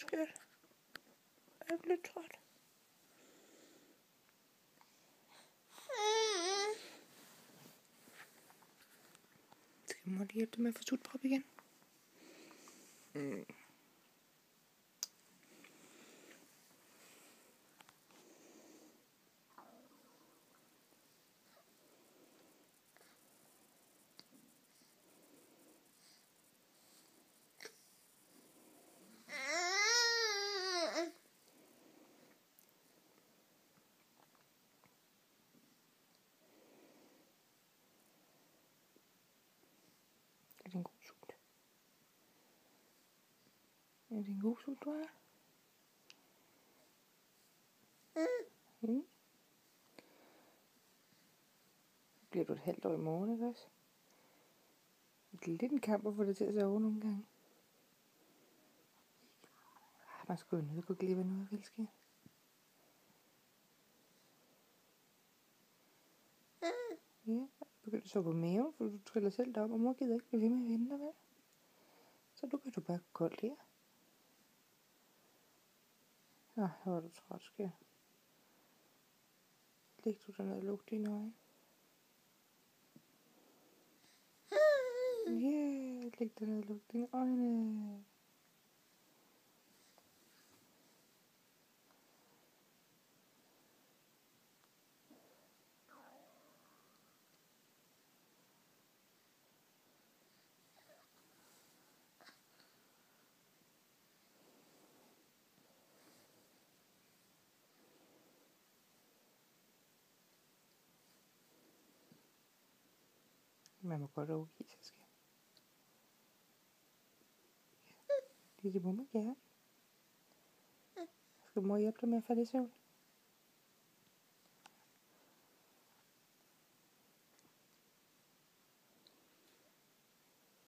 godt, skat. Jeg er lidt træt. Skal mor lige hjælpe dig med at få tutprop igen? Er det en god sult? Er det en god sult, du har? Bliver du et halvt år i morgen, ikke også? Det er lidt en kamp at få det til at sove nogle gange. Man skulle jo nødt gå glip af noget, vel, skat? Ja, begynd at sove på maven, for du triller selv derop, og mor gider ikke blive ved med at vente dig, vel? Så du kan du bare gå koldt her. Hvor er du træt, skat. Læg du dig ned og luk dine øjne. Ja, læg dig ned og luk dine øjne. Man må godt overgive sig, skat. Det må man gerne. Skal mor hjælpe dig med at falde i søvn?